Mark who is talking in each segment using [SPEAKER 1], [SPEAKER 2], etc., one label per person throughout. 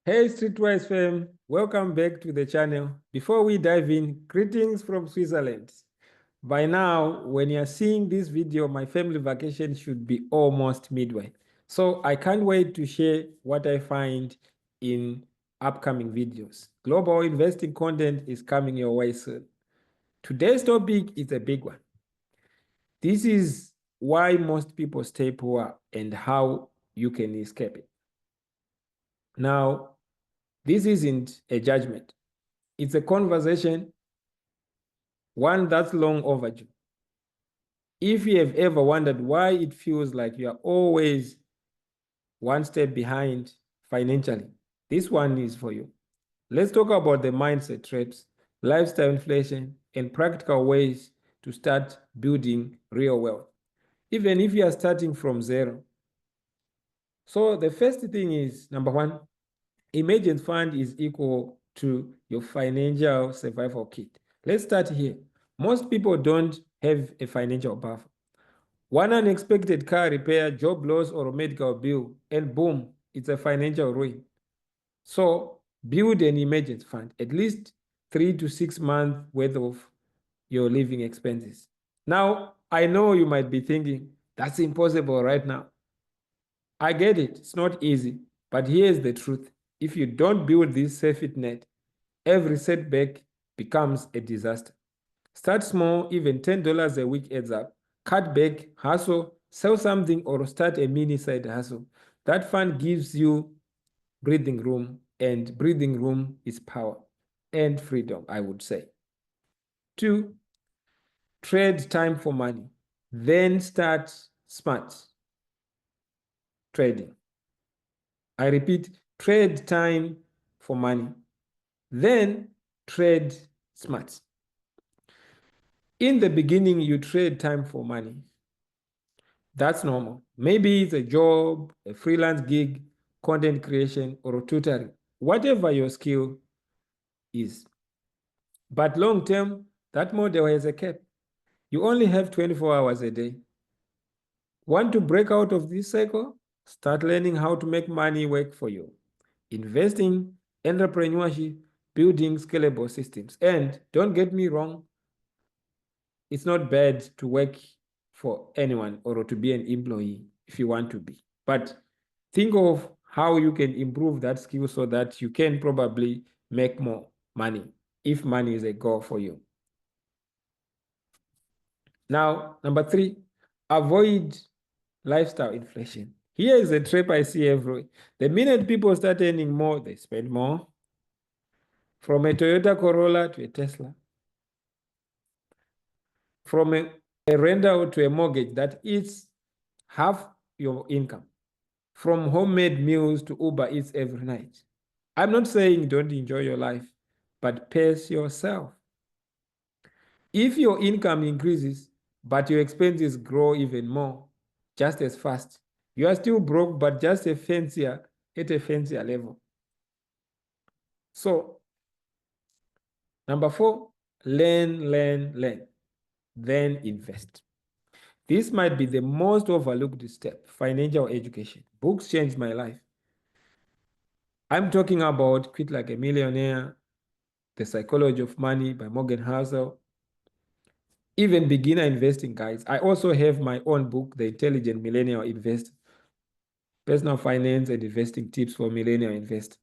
[SPEAKER 1] Hey Streetwise fam, welcome back to the channel. Before we dive in, greetings from Switzerland. By now, when you're seeing this video, my family vacation should be almost midway. So I can't wait to share what I find in upcoming videos. Global investing content is coming your way soon. Today's topic is a big one. This is why most people stay poor and how you can escape it. Now, this isn't a judgment. It's a conversation, one that's long overdue. If you have ever wondered why it feels like you are always one step behind financially, this one is for you. Let's talk about the mindset traps, lifestyle inflation, and practical ways to start building real wealth, even if you are starting from zero. So the first thing is, number one, emergency fund is equal to your financial survival kit. Let's start here. Most people don't have a financial buffer. One unexpected car repair, job loss, or medical bill, and boom, it's a financial ruin. So build an emergency fund, at least 3 to 6 months worth of your living expenses. Now, I know you might be thinking, that's impossible right now. I get it, it's not easy, but here's the truth. If you don't build this safety net, every setback becomes a disaster. Start small, even $10 a week adds up. Cut back, hustle, sell something, or start a mini side hustle. That fund gives you breathing room, and breathing room is power and freedom, I would say. 2, trade time for money. Then start smart trading. I repeat, trade time for money. Then trade smart. In the beginning, you trade time for money. That's normal. Maybe it's a job, a freelance gig, content creation, or tutoring, whatever your skill is. But long term, that model has a cap. You only have 24 hours a day. Want to break out of this cycle? Start learning how to make money work for you. Investing, entrepreneurship, building scalable systems. And don't get me wrong, it's not bad to work for anyone or to be an employee if you want to be. But think of how you can improve that skill so that you can probably make more money if money is a goal for you. Now, number 3, avoid lifestyle inflation. Here is a trap I see everywhere. The minute people start earning more, they spend more. From a Toyota Corolla to a Tesla. From a rental to a mortgage that eats half your income. From homemade meals to Uber Eats every night. I'm not saying don't enjoy your life, but pace yourself. If your income increases, but your expenses grow even more, just as fast, you are still broke, but just at a fancier level. So, number 4, learn, then invest. This might be the most overlooked step, financial education. Books changed my life. I'm talking about Quit Like a Millionaire, The Psychology of Money by Morgan Housel, even beginner investing guides. I also have my own book, The Intelligent Millennial Investor, Personal Finance and Investing Tips for Millennial Investors.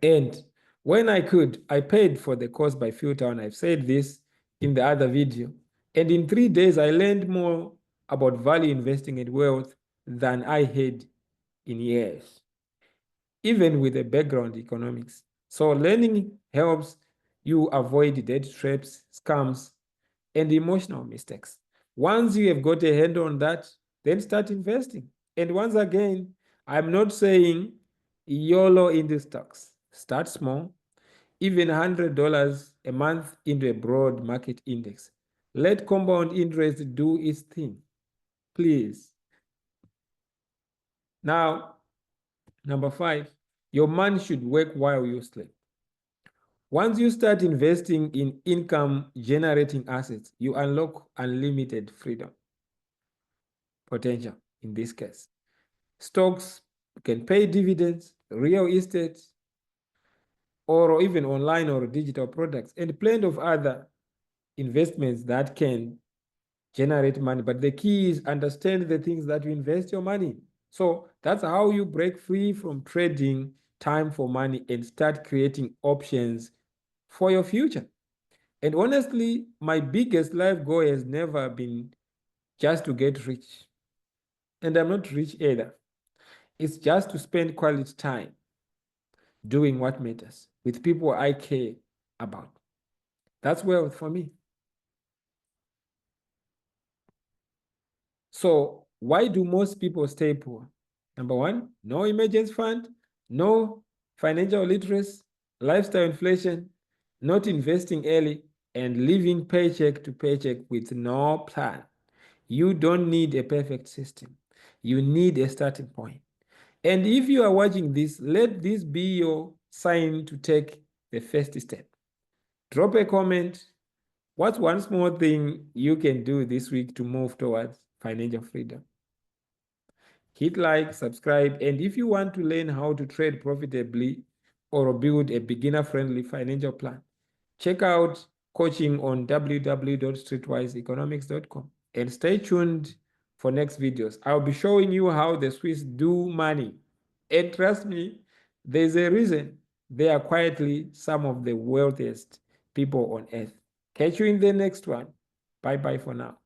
[SPEAKER 1] And when I could, I paid for the course by Filter, I've said this in the other video. And in 3 days, I learned more about value investing and wealth than I had in years, even with a background in economics. So learning helps you avoid debt traps, scams, and emotional mistakes. Once you have got a hand on that, then start investing. And once again, I'm not saying YOLO in the stocks. Start small, even $100 a month into a broad market index. Let compound interest do its thing, please. Now, number 5, your money should work while you sleep. Once you start investing in income-generating assets, you unlock unlimited freedom potential in this case. Stocks can pay dividends, real estate, or even online or digital products, and plenty of other investments that can generate money. But the key is understand the things that you invest your money in. So that's how you break free from trading time for money and start creating options for your future. And honestly, my biggest life goal has never been just to get rich. And I'm not rich either. It's just to spend quality time doing what matters with people I care about. That's wealth for me. So why do most people stay poor? Number one, no emergency fund, no financial literacy, lifestyle inflation, not investing early, and living paycheck to paycheck with no plan. You don't need a perfect system. You need a starting point. And if you are watching this, let this be your sign to take the first step. Drop a comment. What's one small thing you can do this week to move towards financial freedom? Hit like, subscribe, and if you want to learn how to trade profitably or build a beginner-friendly financial plan, check out coaching on www.streetwiseeconomics.com and stay tuned for next videos. I'll be showing you how the Swiss do money. And trust me, there's a reason they are quietly some of the wealthiest people on earth. Catch you in the next one. Bye bye for now.